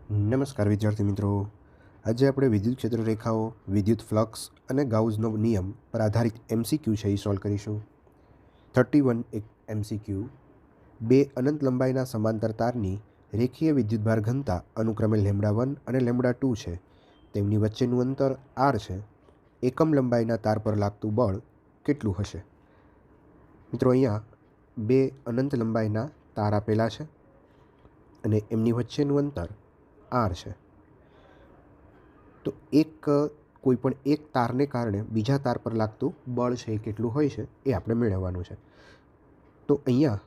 નમસ્કાર વિદ્યાર્થી મિત્રો, આજે આપણે વિદ્યુત ક્ષેત્ર રેખાઓ, વિદ્યુત ફ્લક્સ અને ગાઉસનો નિયમ પર આધારિત MCQ છે એ સોલ્વ કરીશું. 31 એક MCQ. બે અનંત લંબાઈના સમાંતર તારની રેખીય વિદ્યુતભાર ઘનતા અનુક્રમે λ1 અને λ2 છે. તેમની વચ્ચેનું અંતર r છે. એકમ લંબાઈના તાર પર લાગતું બળ કેટલું હશે? મિત્રો, અહીંયા બે અનંત લંબાઈના તાર આપેલા છે અને એમની વચ્ચેનું અંતર r છે. તો કોઈપણ એક તારને કારણે બીજા તાર પર લાગતું બળ છે એ કેટલું હોય છે એ આપણે મેળવવાનું છે. તો અહીંયા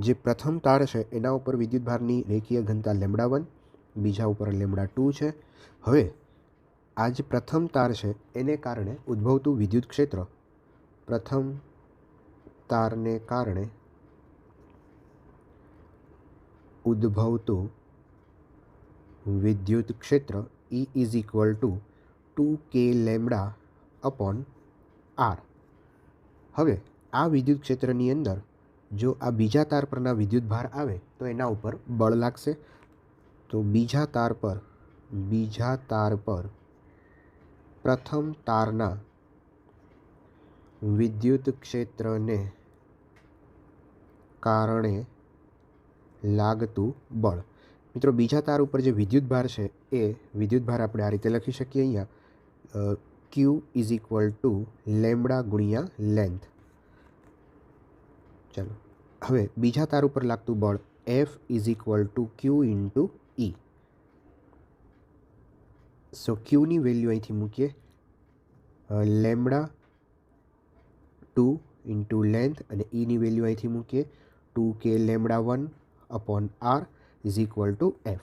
જે પ્રથમ તાર છે એના ઉપર વિદ્યુતભારની રેખીય ઘનતા λ1, બીજા ઉપર λ2 છે. હવે આ જે પ્રથમ તાર છે એને કારણે ઉદ્ભવતું વિદ્યુત ક્ષેત્ર, પ્રથમ તારને કારણે ઉદ્ભવતું વિદ્યુત ક્ષેત્ર E is equal two 2k λ/r. હવે આ વિદ્યુત ક્ષેત્રની અંદર જો આ બીજા તાર પરના વિદ્યુતભાર આવે તો એના ઉપર બળ લાગશે. તો બીજા તાર પર પ્રથમ તારના વિદ્યુત ક્ષેત્રને કારણે લાગતું બળ. મિત્રો, બીજા તાર ઉપર જે વિદ્યુતભાર છે એ વિદ્યુતભાર આપણે આ રીતે લખી શકીએ અહીંયા Q is equal to lambda ગુણ્યા લેન્થ. ચાલો, હવે બીજા તાર ઉપર લાગતું બળ F is equal to Q into E. So Qની વેલ્યુ અહીંથી મૂકીએ, λ2 ઇન્ટુ લેન્થ, અને Eની વેલ્યુ અહીંથી મૂકીએ 2k λ1/r is equal two F.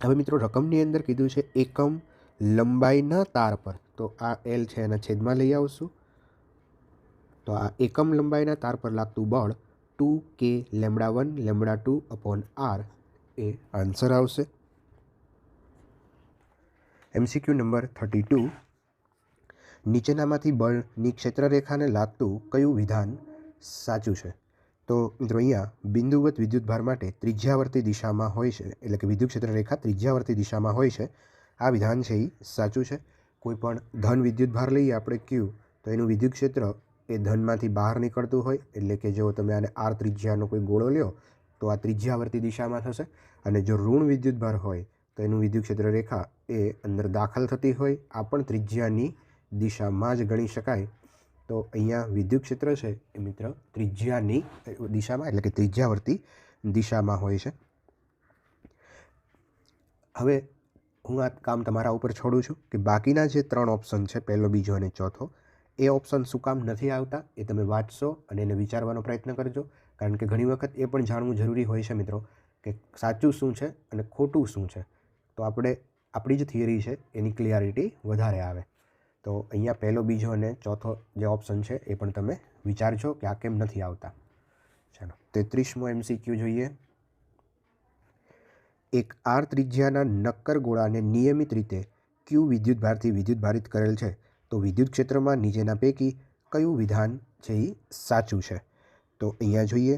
હવે મિત્રો, રકમની અંદર કીધું છે એકમ લંબાઈના તાર પર, તો આ L છે એના છેદમાં લઈ આવશું. તો આ એકમ લંબાઈના તાર પર લાગતું બળ 2k λ1 λ2/r એ આન્સર આવશે. MCQ number 32. નીચેનામાંથી બળની ક્ષેત્રરેખાને લાગતું કયું વિધાન સાચું છે? તો મિત્રો, અહીંયા બિંદુવત વિદ્યુતભાર માટે ત્રિજ્યાવર્તી દિશામાં હોય છે, એટલે કે વિદ્યુત ક્ષેત્ર રેખા ત્રિજ્યાવર્તી દિશામાં હોય છે. આ વિધાન છે એ સાચું છે. કોઈ પણ ધન વિદ્યુતભાર લઈએ આપણે Q, તો એનું વિદ્યુત ક્ષેત્ર એ ધનમાંથી બહાર નીકળતું હોય, એટલે કે જો તમે આને r ત્રિજ્યાનો કોઈ ગોળો લ્યો તો આ ત્રિજ્યાવર્તી દિશામાં થશે. અને જો ઋણ વિદ્યુતભાર હોય તો એનું વિદ્યુત ક્ષેત્ર રેખા એ અંદર દાખલ થતી હોય, આ પણ ત્રિજ્યાની દિશામાં જ ગણી શકાય. તો અહીંયા વિદ્યુત ક્ષેત્ર છે એ મિત્ર ત્રિજ્યાની દિશામાં, એટલે કે ત્રિજ્યાવર્તી દિશામાં હોય છે. હવે હું આ કામ તમારા ઉપર છોડું છું કે બાકીના જે 3 ઓપ્શન છે, પહેલો, બીજો અને ચોથો, એ ઓપ્શન શું કામ નથી આવતા એ તમે વાંચશો અને એને વિચારવાનો પ્રયત્ન કરજો. કારણ કે ઘણી વખત એ પણ જાણવું જરૂરી હોય છે મિત્રો કે સાચું શું છે અને ખોટું શું છે. તો આપણી જે થિયરી છે એની ક્લિયરિટી વધારે આવે. તો અહીંયા પહેલો, બીજો અને ચોથો જે ઓપ્શન છે એ પણ તમે વિચારજો કે આ કેમ નથી આવતા. ચાલો, 33મો MCQ જોઈએ. એક r ત્રિજ્યાના નક્કર ગોળાને નિયમિત રીતે Q વિદ્યુતભારથી વિદ્યુતભારિત કરેલ છે, તો વિદ્યુત ક્ષેત્રમાં નીચેના પૈકી કયું વિધાન છે એ સાચું છે? તો અહીંયા જોઈએ,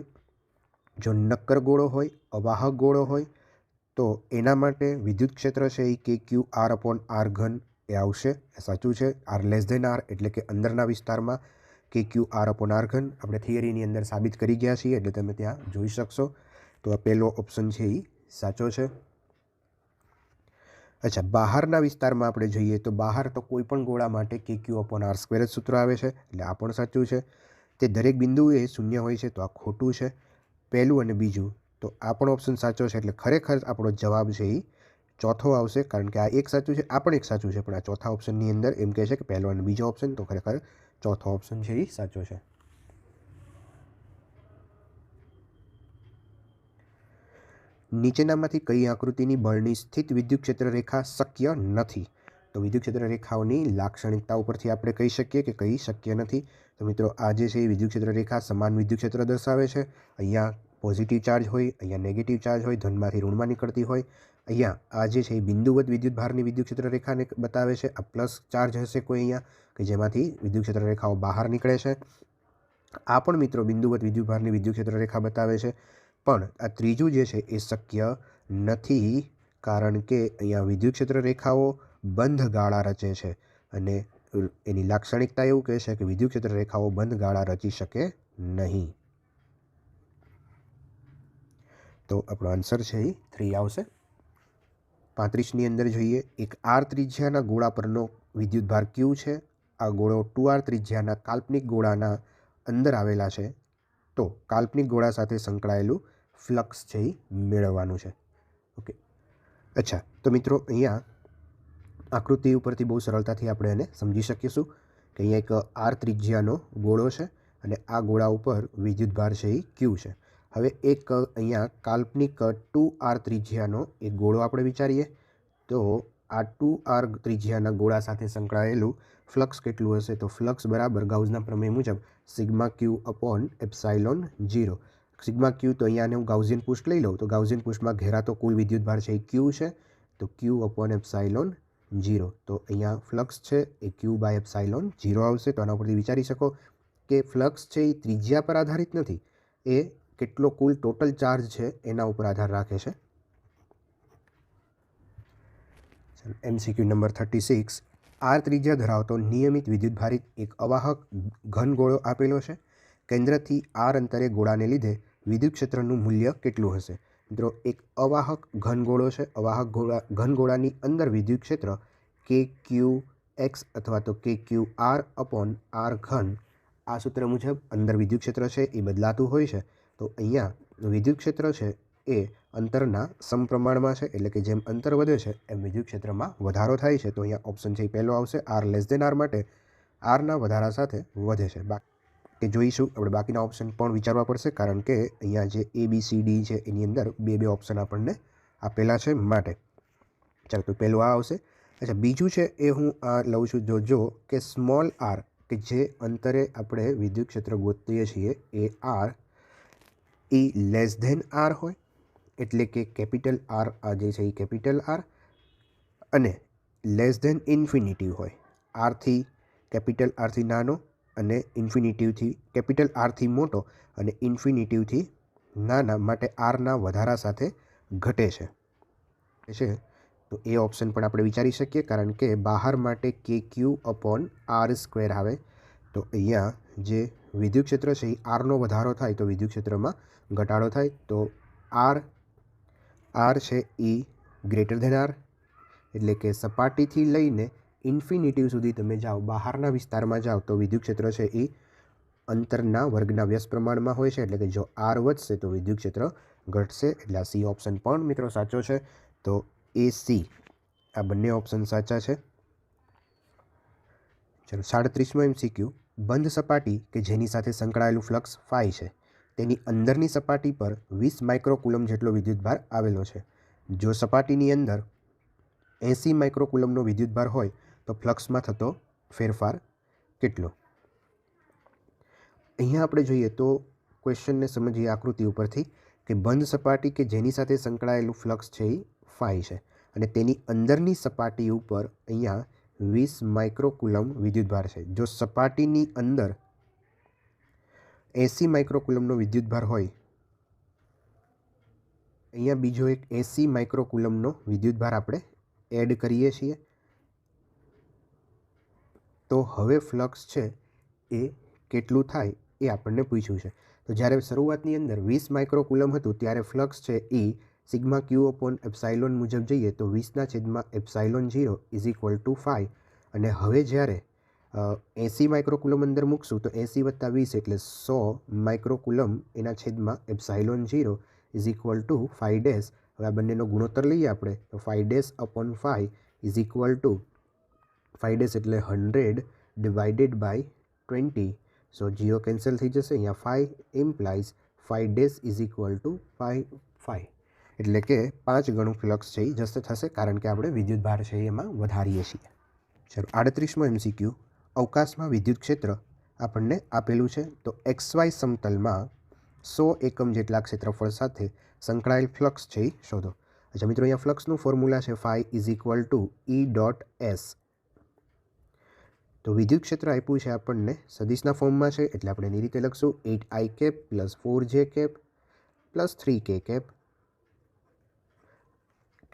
જો નક્કર ગોળો હોય, અવાહક ગોળો હોય, તો એના માટે વિદ્યુત ક્ષેત્ર છે એ KQ_r/r3 એ આવશે, એ સાચું છે. r r એટલે કે અંદરના વિસ્તારમાં KQ_r/r3 આપણે થિયરીની અંદર સાબિત કરી ગયા છીએ, એટલે તમે ત્યાં જોઈ શકશો. તો આ પહેલો ઓપ્શન છે એ સાચો છે. અચ્છા, બહારના વિસ્તારમાં આપણે જોઈએ તો બહાર તો કોઈ પણ ગોળા માટે KQ/r² જ સૂત્ર આવે છે, એટલે આ પણ સાચું છે. તે દરેક બિંદુએ શૂન્ય હોય છે, તો આ ખોટું છે. પહેલું અને બીજું, તો આ પણ ઓપ્શન સાચો છે, એટલે ખરેખર આપણો જવાબ છે એ ચોથો આવશે. કારણ કે આ એક સાચું છે, આ પણ એક સાચું છે, પણ આ ચોથા ઓપ્શનની અંદર એમ કહે છે કે પહેલો અને બીજો ઓપ્શન, તો ખરેખર ચોથો ઓપ્શન છે એ સાચો છે. નીચેનામાંથી કઈ આકૃતિની બળની સ્થિત વિદ્યુત ક્ષેત્ર રેખા શક્ય નથી? તો વિદ્યુત ક્ષેત્ર રેખાઓની લાક્ષણિકતા ઉપરથી આપણે કહી શકીએ કે કઈ શક્ય નથી. તો મિત્રો, આ જે છે એ વિદ્યુત ક્ષેત્ર રેખા સમાન વિદ્યુત ક્ષેત્ર દર્શાવે છે. અહીંયા પોઝિટિવ ચાર્જ હોય, અહીંયા નેગેટિવ ચાર્જ હોય, ધનમાંથી ઋણમાં નીકળતી હોય. અહીંયા આ જે છે એ બિંદુવત વિદ્યુતભારની વિદ્યુત ક્ષેત્ર રેખાને બતાવે છે. આ પ્લસ ચાર્જ હશે કોઈ અહીંયા કે જેમાંથી વિદ્યુત ક્ષેત્ર રેખાઓ બહાર નીકળે છે. આ પણ મિત્રો બિંદુવત વિદ્યુતભારની વિદ્યુત ક્ષેત્ર રેખા બતાવે છે. પણ આ ત્રીજું જે છે એ શક્ય નથી, કારણ કે અહીંયા વિદ્યુત ક્ષેત્ર રેખાઓ બંધ ગાળા રચે છે અને એની લાક્ષણિકતા એવું કહે છે કે વિદ્યુત ક્ષેત્ર રેખાઓ બંધ ગાળા રચી શકે નહીં. તો આપણો આન્સર છે એ 3 આવશે. 35ની અંદર જોઈએ, એક આર ત્રિજ્યાના ગોળા પરનો વિદ્યુતભાર ક્યુ છે. આ ગોળો 2r ત્રિજ્યાના કાલ્પનિક ગોળાના અંદર આવેલા છે. તો કાલ્પનિક ગોળા સાથે સંકળાયેલું ફ્લક્સ છે એ મેળવવાનું છે. ઓકે, અચ્છા, તો મિત્રો અહીંયા આકૃતિ ઉપરથી બહુ સરળતાથી આપણે એને સમજી શકીશું કે અહીંયા એક આર ત્રિજ્યાનો ગોળો છે અને આ ગોળા ઉપર વિદ્યુતભાર છે એ ક્યુ છે. હવે એક અહીંયા કાલ્પનિક 2r ત્રિજ્યાનો એક ગોળો આપણે વિચારીએ તો આ 2r ત્રિજ્યાના ગોળા સાથે સંકળાયેલું ફ્લક્સ કેટલું હશે? તો ફ્લક્સ બરાબર ગાઉસના પ્રમેય મુજબ સિગ્મા ક્યુ અપોન એપ્સાઇલોન 0. સિગ્મા ક્યુ તો અહીંયા હું ગાઉસિયન પૃષ્ઠ લઈ લઉં તો ગાઉસિયન પૃષ્ઠમાં ઘેરાતો કુલ વિદ્યુતભાર છે એ ક્યુ છે, તો ક્યુ અપોન એપ્સાઇલોન 0. તો અહીંયા ફ્લક્સ છે એ ક્યુ બાય એપ્સાઇલોન 0 આવશે. તો આના ઉપરથી વિચારી શકો કે ફ્લક્સ છે એ ત્રિજ્યા પર આધારિત નથી, એ કેટલો કુલ ટોટલ ચાર્જ છે એના ઉપર આધાર રાખે છે. MCQ નંબર 36, આર ત્રિજ્યા ધરાવતો નિયમિત વિદ્યુતભારિત એક અવાહક ઘન ગોળો આપેલો છે. કેન્દ્રથી આર અંતરે ગોળાને લીધે વિદ્યુત ક્ષેત્રનું મૂલ્ય કેટલું હશે? મિત્રો, એક અવાહક ઘન ગોળો છે. અવાહક ઘન ગોળાની અંદર વિદ્યુત ક્ષેત્ર કે ક્યુ એક્સ અથવા તો કે ક્યુ આર અપોન આર ઘન, આ સૂત્ર મુજબ અંદર વિદ્યુત ક્ષેત્ર છે એ બદલાતું હોય છે. તો અહીંયા વિદ્યુત ક્ષેત્ર છે એ અંતરના સમપ્રમાણમાં છે, એટલે કે જેમ અંતર વધે છે એમ વિદ્યુત ક્ષેત્રમાં વધારો થાય છે. તો અહીંયા ઓપ્શન છે એ પહેલો આવશે. આર લેસ દેન આર માટે આરના વધારા સાથે વધે છે. કે જોઈશું આપણે બાકીના ઓપ્શન પણ વિચારવા પડશે, કારણ કે અહીંયા જે ABCD છે એની અંદર બે ઓપ્શન આપણને આપેલા છે માટે. ચાલો, તો પહેલું આ આવશે. અચ્છા, બીજું છે એ હું આ લઉં છું. જો કે સ્મોલ આર, કે જે અંતરે આપણે વિદ્યુત ક્ષેત્ર ગોતીએ છીએ એ આર એ લેસ ધેન આર હોય, એટલે કે કેપિટલ આર આ જે છે એ કેપિટલ આર અને લેસ ધેન ઇન્ફિનિટિવ હોય. આરથી કેપિટલ આરથી નાનો અને ઇન્ફિનિટિવથી કેપિટલ આરથી મોટો અને ઇન્ફિનિટિવથી નાના માટે આરના વધારા સાથે ઘટે છે. તો એ ઓપ્શન પણ આપણે વિચારી શકીએ, કારણ કે બહાર માટે કે ક્યુ અપોન આર સ્ક્વેર આવે. તો અહીંયા જે વિદ્યુત ક્ષેત્ર છે એ આરનો વધારો થાય તો વિદ્યુત ક્ષેત્રમાં ઘટાડો થાય. તો આર છે એ ગ્રેટર ધેન આર, એટલે કે સપાટીથી લઈને ઇન્ફિનિટિવ સુધી તમે જાઓ, બહારના વિસ્તારમાં જાઓ તો વિદ્યુત ક્ષેત્ર છે એ અંતરના વર્ગના વ્યસ્ત પ્રમાણમાં હોય છે. એટલે કે જો આર વધશે તો વિદ્યુત ક્ષેત્ર ઘટશે. એટલે આ સી ઓપ્શન પણ મિત્રો સાચો છે. તો AC આ બંને ઓપ્શન સાચા છે. ચલો, 37મો MCQ, બંધ સપાટી કે જેની સાથે સંકળાયેલું ફ્લક્સ ફાઈ છે તેની અંદરની સપાટી પર 20 માઇક્રોકુલમ જેટલો વિદ્યુતભાર આવેલો છે. જો સપાટીની અંદર 80 માઇક્રોકુલમનો વિદ્યુતભાર હોય તો ફ્લક્સમાં થતો ફેરફાર કેટલો? અહીંયા આપણે જોઈએ તો ક્વેશ્ચનને સમજીએ આકૃતિ ઉપરથી કે બંધ સપાટી કે જેની સાથે સંકળાયેલું ફ્લક્સ છે એ ફાઈ છે અને તેની અંદરની સપાટી ઉપર અહીંયા 20 માઇક્રોકુલમ વિદ્યુતભાર છે. જો સપાટીની અંદર 80 માઇક્રોકુલમનો વિદ્યુતભાર હોય, અહીંયા બીજો એક 80 માઇક્રોકુલમનો વિદ્યુતભાર આપણે એડ કરીએ છીએ, તો હવે ફ્લક્સ છે એ કેટલું થાય એ આપણને પૂછ્યું છે. તો જ્યારે શરૂઆતની અંદર 20 માઇક્રોકુલમ હતું ત્યારે ફ્લક્સ છે એ સિગ્મા ક્યુ અપોન એપ્સાઇલોન મુજબ જઈએ તો 20/એપ્સાઇલોન 0 ઇઝ ઇક્વલ ટુ 5. અને હવે જ્યારે 80 માઇક્રોકુલમ અંદર મૂકશું તો 80 + 20 એટલે 100 માઇક્રોકુલમ એના છેદમાં એપ્સાઇલોન 0 ઇઝ ઇક્વલ ટુ 5 હવે આ બંનેનો ગુણોત્તર લઈએ આપણે તો 5 ઇઝ ઇક્વલ ટુ 5 એટલે 100 ડિવાઇડેડ બાય 20. સો 0 કેન્સલ થઈ જશે. અહીંયા 5 ઇમ્પ્લાઇઝ 5 ઇઝ ઇક્વલ ટુ 5, એટલે કે 5 ગણું ફ્લક્સ છે એ જસ્ટ થશે, કારણ કે આપણે વિદ્યુતભાર છે એમાં વધારીએ છીએ. ચલો, 38મો MCQ, અવકાશમાં વિદ્યુત ક્ષેત્ર આપણને આપેલું છે તો XY સમતલમાં 100 એકમ જેટલા ક્ષેત્રફળ સાથે સંકળાયેલ ફ્લક્સ છે એ શોધો. અચ્છા મિત્રો, અહીંયા ફ્લક્સનું ફોર્મ્યુલા છે phi = E.S. તો વિદ્યુત ક્ષેત્ર આપ્યું છે આપણને સદિશના ફોર્મમાં છે, એટલે આપણે એની રીતે લખશું 8i + 4j + 3k.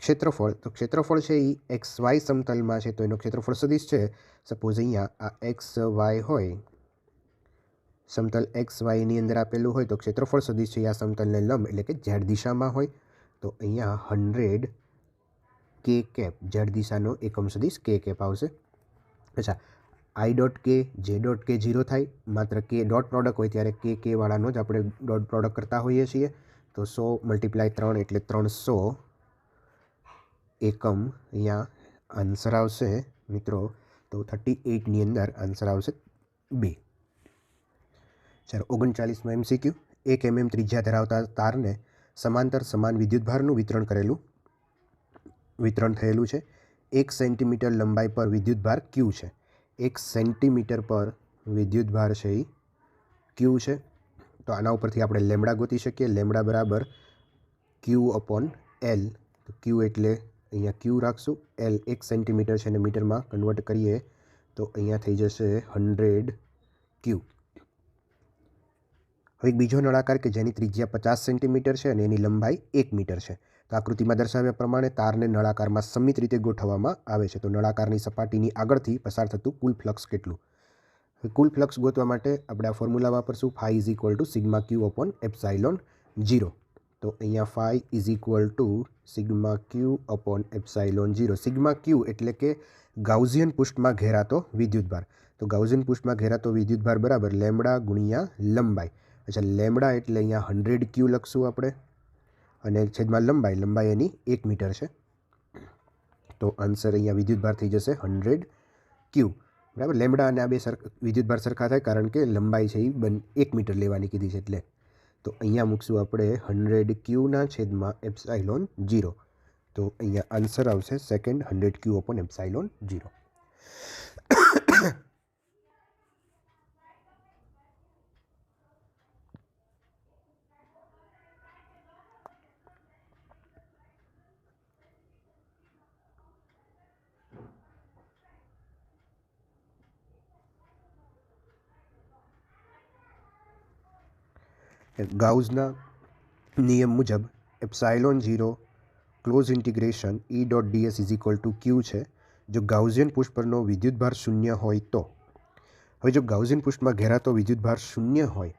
ક્ષેત્રફળ, તો ક્ષેત્રફળ છે એ એક્સ વાય સમતલમાં છે, તો એનો ક્ષેત્રફળ સદિશ છે સપોઝ અહીંયા આ એક્સ વાય હોય, સમતલ એક્સ વાયની અંદર આપેલું હોય તો ક્ષેત્રફળ સદિશ છે આ સમતલને લંબ એટલે કે ઝેડ દિશામાં હોય, તો અહીંયા 100 કે કેપ ઝેડ દિશાનો એકમ સદિશ કે કેપ આવશે. અચ્છા, આઈ ડોટ કે જે ડોટ કે 0 થાય, માત્ર કે ડોટ પ્રોડક્ટ હોય ત્યારે કે વાળાનો જ આપણે ડોટ પ્રોડક્ટ કરતા હોઈએ છીએ. તો 100 × 3 એટલે 300 એકમ અહીંયા આન્સર આવશે મિત્રો. તો 38ની અંદર આન્સર આવશે 2. ચાલો 39માં MCQ. 1 mm ત્રિજ્યા ધરાવતા તારને સમાંતર સમાન વિદ્યુતભારનું વિતરણ થયેલું છે. 1 સેન્ટીમીટર લંબાઈ પર વિદ્યુતભાર Q છે. 1 સેન્ટીમીટર પર વિદ્યુતભાર છે એ Q છે. તો આના ઉપરથી આપણે લેમડા ગોતી શકીએ. લેમડા બરાબર Q/L. તો Q એટલે અહીંયા Q રાખશું, L 1 સેન્ટીમીટર છે અને મીટરમાં કન્વર્ટ કરીએ તો અહીંયા થઈ જશે 100 Q. હવે એક બીજો નળાકાર કે જેની ત્રિજ્યા 50 સેન્ટીમીટર છે અને એની લંબાઈ 1 મીટર છે. તો આકૃતિમાં દર્શાવ્યા પ્રમાણે તારને નળાકારમાં સમિત રીતે ગોઠવવામાં આવે છે. તો નળાકારની સપાટીની આગળથી પસાર થતું કુલ ફ્લક્સ કેટલું? કુલ ફ્લક્સ ગોતવા માટે આપણે આ ફોર્મ્યુલા વાપરશું. φ = σQ/ε0. તો અહીંયા φ = σQ/ε0. σQ એટલે કે ગાઉસિયન પૃષ્ઠમાં ઘેરાતો વિદ્યુતભાર. તો ગાઉસિયન પૃષ્ઠમાં ઘેરાતો વિદ્યુતભાર બરાબર લેમડા ગુણ્યા લંબાઈ. અચ્છા, લેમડા એટલે અહીંયા 100 Q લખશું આપણે, અને છેદમાં લંબાઈ એની 1 મીટર છે. તો આન્સર અહીંયા વિદ્યુતભાર થઈ જશે 100 Q. બરાબર, લેમડા અને આ બે વિદ્યુતભાર સરખા થાય કારણ કે લંબાઈ છે એ 1 મીટર લેવાની કીધી છે એટલે. તો અહીંયા મૂકશું આપણે 100 Q/ε0. તો અહીંયા આન્સર આવશે સેકન્ડ 100 Q/ε0. ગાઉસના નિયમ મુજબ ε0 ક્લોઝ ઇન્ટિગ્રેશન E.ds = Q છે જો ગાઉસિયન પૃષ્ઠ પરનો વિદ્યુતભાર શૂન્ય હોય તો. હવે જો ગાઉસિયન પૃષ્ઠમાં ઘેરાતો વિદ્યુતભાર શૂન્ય હોય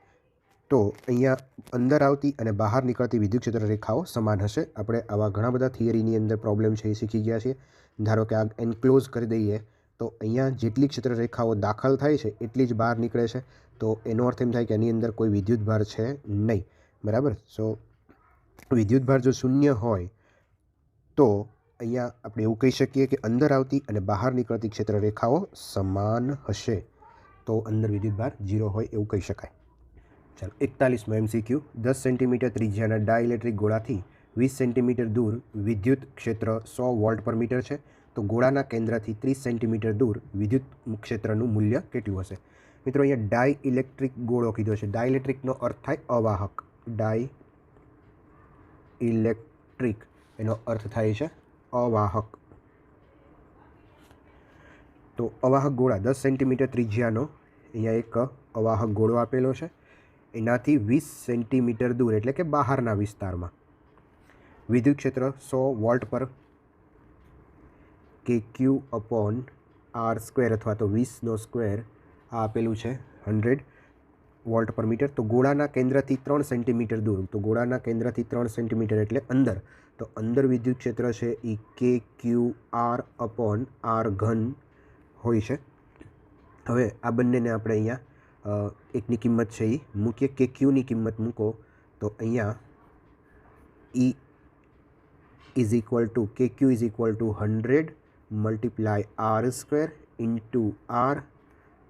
તો અહીંયા અંદર આવતી અને બહાર નીકળતી વિદ્યુતક્ષેત્ર રેખાઓ સમાન હશે. આપણે આવા ઘણા બધા થિયરીની અંદર પ્રોબ્લેમ છે એ શીખી ગયા છીએ. ધારો કે આ એન્ક્લોઝ કરી દઈએ તો અહીંયા જેટલી ક્ષેત્ર રેખાઓ દાખલ થાય છે એટલી જ બહાર નીકળે છે. તો એનો અર્થ એમ થાય કે એની અંદર કોઈ વિદ્યુતભાર છે નહીં. બરાબર. સો વિદ્યુતભાર જો શૂન્ય હોય તો અહીંયા આપણે એવું કહી શકીએ કે અંદર આવતી અને બહાર નીકળતી ક્ષેત્ર રેખાઓ સમાન હશે. તો અંદર વિદ્યુતભાર 0 હોય એવું કહી શકાય. ચાલો 41માં MCQ. 10 સેન્ટીમીટર ત્રિજ્યાના ડાયઇલેક્ટ્રિક ગોળાથી 20 સેન્ટીમીટર દૂર વિદ્યુત ક્ષેત્ર 100 વોલ્ટ પર મીટર છે. તો ગોળાના કેન્દ્રથી 30 સેન્ટીમીટર દૂર વિદ્યુત ક્ષેત્રનું મૂલ્ય કેટલું હશે? મિત્રો અહીંયા ડાયઇલેક્ટ્રિક ગોળો કીધો છે. ડાયઇલેક્ટ્રિકનો અર્થ થાય અવાહક. ડાયઇલેક્ટ્રિક એનો અર્થ થાય છે અવાહક. તો અવાહક ગોળા 10 સેન્ટીમીટર ત્રિજ્યાનો અહીંયા એક અવાહક ગોળો આપેલો છે. એનાથી 20 સેન્ટીમીટર દૂર એટલે કે બહારના વિસ્તારમાં વિદ્યુત ક્ષેત્ર 100 વોલ્ટ પર KQ/R² અથવા તો 20² આ આપેલું છે 100 વોલ્ટ પર મીટર. તો ગોળાના કેન્દ્રથી 3 સેન્ટીમીટર દૂર, તો ગોળાના કેન્દ્રથી 3 સેન્ટીમીટર એટલે અંદર, તો અંદર વિદ્યુત ક્ષેત્ર છે એ KQ/R³ હોય છે. હવે આ બંનેને આપણે અહીંયા એકની કિંમત છે એ મૂકીએ. KQની કિંમત મૂકો તો અહીંયા KQ = 100 × R² × R.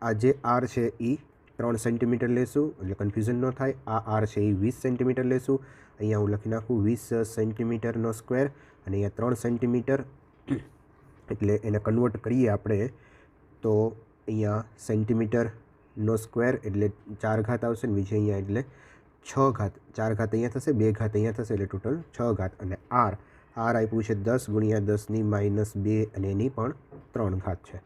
આ જે R છે એ 3 સેન્ટીમીટર લેશું એટલે કન્ફ્યુઝન ન થાય. આ R છે એ 20 સેન્ટીમીટર લેશું. અહીંયા હું લખી નાખું 20 સેન્ટીમીટરનો સ્ક્વેર અને અહીંયા 3 સેન્ટીમીટર એટલે એને કન્વર્ટ કરીએ આપણે તો અહીંયા સેન્ટીમીટરનો સ્ક્વેર એટલે 4 ઘાત આવશે ને બીજી અહીંયા એટલે 6 ઘાત. 4 ઘાત અહીંયા થશે, 2 ઘાત અહીંયા થશે એટલે ટોટલ 6 ઘાત. અને R આપ્યું છે 10 × 10⁻2 અને એની પણ 3 ઘાત છે.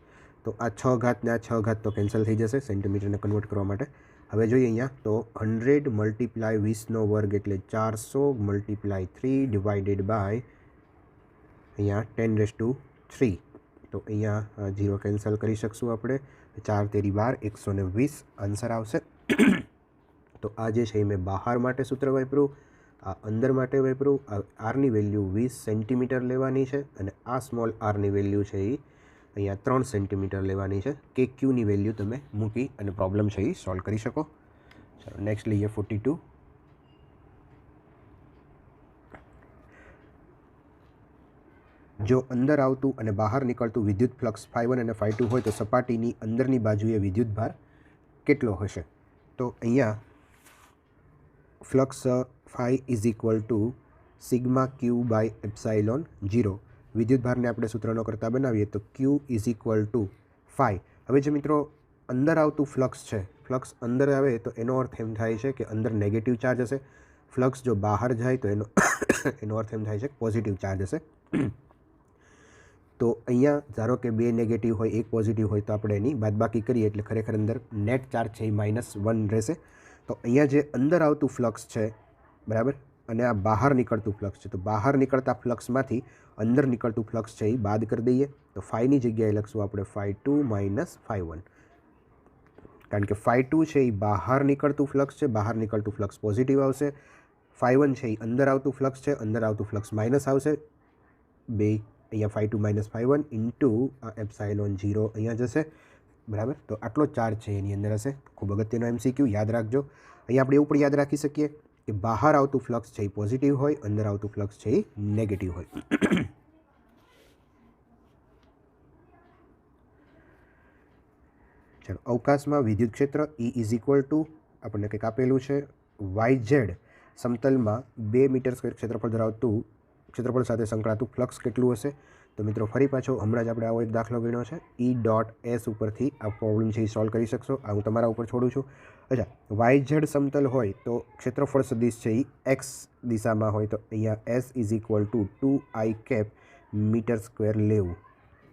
તો આ 6 ઘાત ને આ 6 ઘાત તો કેન્સલ થઈ જશે સેન્ટીમીટરને કન્વર્ટ કરવા માટે. હવે જોઈએ અહીંયા તો 100 × 20² એટલે 400 × 3 / અહીંયા 10⁻3. તો અહીંયા 0 કેન્સલ કરી શકશું આપણે. 4 તેરી 12, 120 આન્સર આવશે. તો આ જે છે એ મેં બહાર માટે સૂત્ર વાપર્યું, આ અંદર માટે વાપર્યું. આરની વેલ્યુ 20 સેન્ટીમીટર લેવાની છે અને આ સ્મોલ આરની વેલ્યુ છે એ અહીંયા 3 સેન્ટીમીટર લેવાની છે. કે ક્યુની વેલ્યુ તમે મૂકી અને પ્રોબ્લેમ છે એ સોલ્વ કરી શકો. ચાલો નેક્સ્ટ લઈએ 42. જો અંદર આવતું અને બહાર નીકળતું વિદ્યુત ફ્લક્સ φ1 અને φ2 હોય તો સપાટીની અંદરની બાજુએ વિદ્યુત ભાર કેટલો હશે? તો અહીંયા flux φ is equal to sigma Q by epsilon 0. વિદ્યુત ભારને આપણે સૂત્રનો કરતા બનાવીએ તો ક્યુ ઇઝ ઇક્વલ ટુ φ. હવે જે મિત્રો અંદર આવતું ફ્લક્સ છે, ફ્લક્સ અંદર આવે તો એનો અર્થ એમ થાય છે કે અંદર નેગેટિવ ચાર્જ હશે. ફ્લક્સ જો બહાર જાય તો એનો અર્થ એમ થાય છે કે પોઝિટિવ ચાર્જ હશે. તો અહીંયા ધારો કે 2 નેગેટિવ હોય, 1 પોઝિટિવ હોય તો આપણે એની બાદબાકી કરીએ એટલે ખરેખર અંદર નેટ ચાર્જ છે એ -1 રહેશે. તો અહીંયા જે અંદર આવતું ફ્લક્સ છે, બરાબર, અને આ બહાર નીકળતું ફ્લક્સ છે, તો બહાર નીકળતા ફ્લક્સમાંથી અંદર નીકળતું ફ્લક્સ છે એ બાદ કરી દઈએ. તો φની જગ્યાએ લખશું આપણે φ2 - φ1, કારણ કે φ2 છે એ બહાર નીકળતું ફ્લક્સ છે, બહાર નીકળતું ફ્લક્સ પોઝિટિવ આવશે. φ1 છે એ અંદર આવતું ફ્લક્સ છે, અંદર આવતું ફ્લક્સ માઇનસ આવશે. 2 અહીંયા φ2 - φ1 ઇન્ટુ એપ્સાઇલોન 0 અહીંયા જશે, બરાબર. તો આટલો ચાર્જ છે એની અંદર હશે. ખૂબ અગત્યનો MCQ યાદ રાખજો. અહીંયા આપણે એવું પણ યાદ રાખી શકીએ કે બહાર આવતું ફ્લક્સ છે એ પોઝિટિવ હોય, અંદર આવતું ફ્લક્સ છે એ નેગેટિવ હોય. ચાલો, અવકાશમાં વિદ્યુત ક્ષેત્ર E ઇઝ ઇક્વલ ટુ આપણને કંઈક આપેલું છે YZ સમતલમાં 2 મીટર સ્ક્વેર ક્ષેત્રફળ ધરાવતું ક્ષેત્રફળ સાથે સંકળાતું ફ્લક્સ કેટલું હશે? તો મિત્રો ફરી પાછો હમણાં જ આપણે આવો એક દાખલો ગણ્યો છે. E.S ઉપરથી આ પ્રોબ્લેમ છે એ સોલ્વ કરી શકશો. આ હું તમારા ઉપર છોડું છું. અચ્છા, YZ સમતલ હોય તો ક્ષેત્રફળ સદિશ છે એ X દિશામાં હોય તો અહીંયા S is equal to 2I metre square લેવું,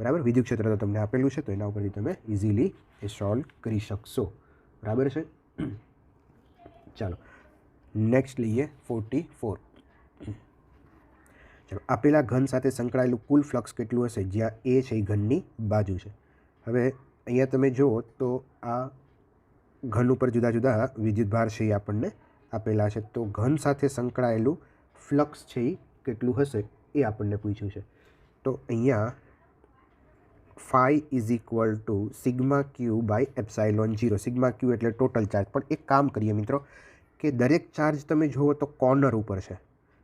બરાબર. વિદ્યુત ક્ષેત્ર તો તમને આપેલું છે તો એના ઉપરથી તમે ઇઝીલી એ સોલ્વ કરી શકશો, બરાબર છે. ચાલો નેક્સ્ટ લઈએ 44. ચાલો, આપેલા ઘન સાથે સંકળાયેલું કુલ ફ્લક્સ કેટલું હશે જ્યાં એ છે એ ઘનની બાજુ છે? હવે અહીંયા તમે જુઓ તો આ ઘન ઉપર જુદા જુદા વિદ્યુતભાર છે એ આપણને આપેલા છે. તો ઘન સાથે સંકળાયેલું ફ્લક્સ છે એ કેટલું હશે એ આપણને પૂછ્યું છે. તો અહીંયા φ is equal to sigma Q by epsilon 0. Sigma Q એટલે ટોટલ ચાર્જ. પણ એક કામ કરીએ મિત્રો કે દરેક ચાર્જ તમે જુઓ તો કોર્નર ઉપર છે,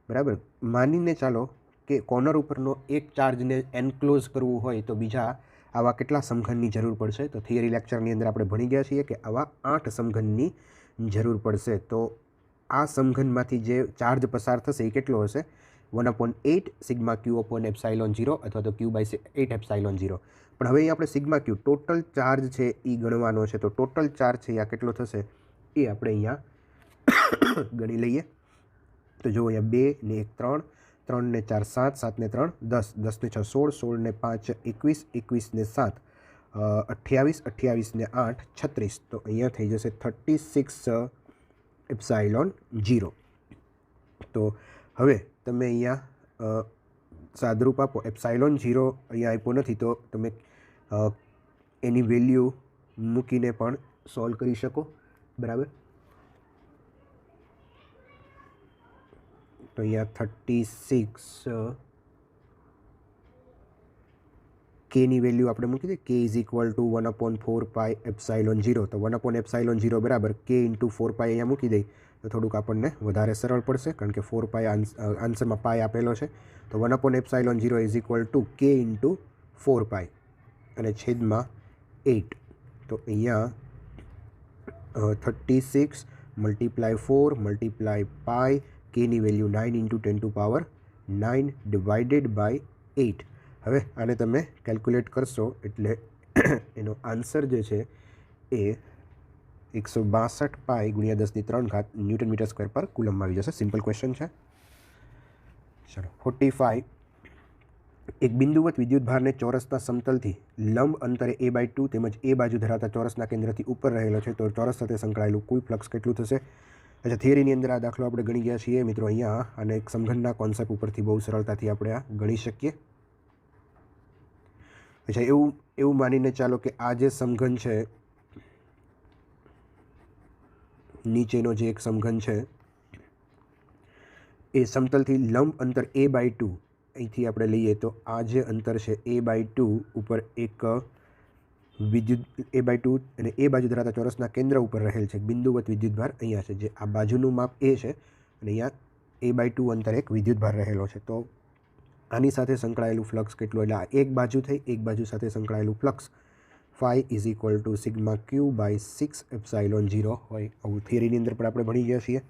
બરાબર. માનીને ચાલો કે કોર્નર ઉપરનો એક ચાર્જને એન્ક્લોઝ કરવું હોય તો બીજા આવા કેટલા સમઘનની જરૂર પડશે? તો થિયરી લેક્ચરની અંદર આપણે ભણી ગયા છીએ કે આવા 8 સમઘનની જરૂર પડશે. તો આ સમઘનમાંથી જે ચાર્જ પસાર થશે એ કેટલો હશે? 1/8 સિગ્મા ક્યુ અપોન એપ્સાઇલોન 0 અથવા તો Q/8 એપ્સાઇલોન 0. પણ હવે અહીંયા આપણે સિગ્મા ક્યુ ટોટલ ચાર્જ છે એ ગણવાનો છે. તો ટોટલ ચાર્જ છે આ કેટલો થશે એ આપણે અહીંયા ગણી લઈએ. તો જો અહીંયા 2 ને 1 3, 3 ને 4 7, 7 ને 3 10, 10 ને 6 16, 16 ને 5 21, 21 ને 7 28, 28 ને 8 36. તો અહીંયા થઈ જશે 36 એપ્સાઇલોન 0. તો હવે તમે અહીંયા સાદરૂપ આપો. એપ્સાઇલોન 0 અહીંયા આપ્યો નથી તો તમે એની વેલ્યુ મૂકીને પણ સોલ્વ કરી શકો, બરાબર. તો અહીંયા 36 કેની વેલ્યુ આપણે મૂકી દઈએ. K is equal two 1/4 epsilon 0. તો 1/4 બરાબર K ઇન્ટુ 4 અહીંયા મૂકી દઈએ તો થોડુંક આપણને વધારે સરળ પડશે, કારણ કે 4 આન્સરમાં પાય આપેલો છે. તો 1/4 is equal two K into 4 અને છેદમાં 8. તો અહીંયા 36 × 4 × પાય Kની વેલ્યુ 9 × 10⁻9 ડિવાઇડેડ બાય 8. હવે આને તમે કેલ્ક્યુલેટ કરશો એટલે એનો આન્સર જે છે એ 162 પાય × 10⁻³ ન્યૂટન મીટર સ્ક્વેર પર કુલમમાં આવી જશે. સિમ્પલ ક્વેશ્ચન છે. ચલો 45. એક બિંદુવત વિદ્યુતભારને ચોરસના સમતલથી લંબ અંતરે a/2 તેમજ એ બાજુ ધરાવતા ચોરસના કેન્દ્રથી ઉપર રહેલો છે તો ચોરસ સાથે સંકળાયેલું કુલ ફ્લક્સ કેટલું થશે? અચ્છા, થિયરીની અંદર આ દાખલો આપણે ગણી ગયા છીએ મિત્રો. અહીંયા અને એક સમઘનના કોન્સેપ્ટ ઉપરથી બહુ સરળતાથી આપણે આ ગણી શકીએ. અચ્છા, એવું એવું માનીને ચાલો કે આ જે સમઘન છે, નીચેનો જે એક સમઘન છે એ સમતલથી લંબ અંતર a/2 અહીંથી આપણે લઈએ તો આ જે અંતર છે a/2 ઉપર એક વિદ્યુત a/2 અને એ બાજુ ધરાવતા ચોરસના કેન્દ્ર ઉપર રહેલ છે બિંદુવત વિદ્યુતભાર અહીંયા છે, જે આ બાજુનું માપ એ છે અને અહીંયા a/2 અંતરે એક વિદ્યુતભાર રહેલો છે. તો આની સાથે સંકળાયેલું ફ્લક્સ કેટલું, એટલે આ એક બાજુ થઈ, એક બાજુ સાથે સંકળાયેલું ફ્લક્સ phi = σ q/6ε0 હોય. આવું થિયરીની અંદર પણ આપણે ભણી ગયા છીએ.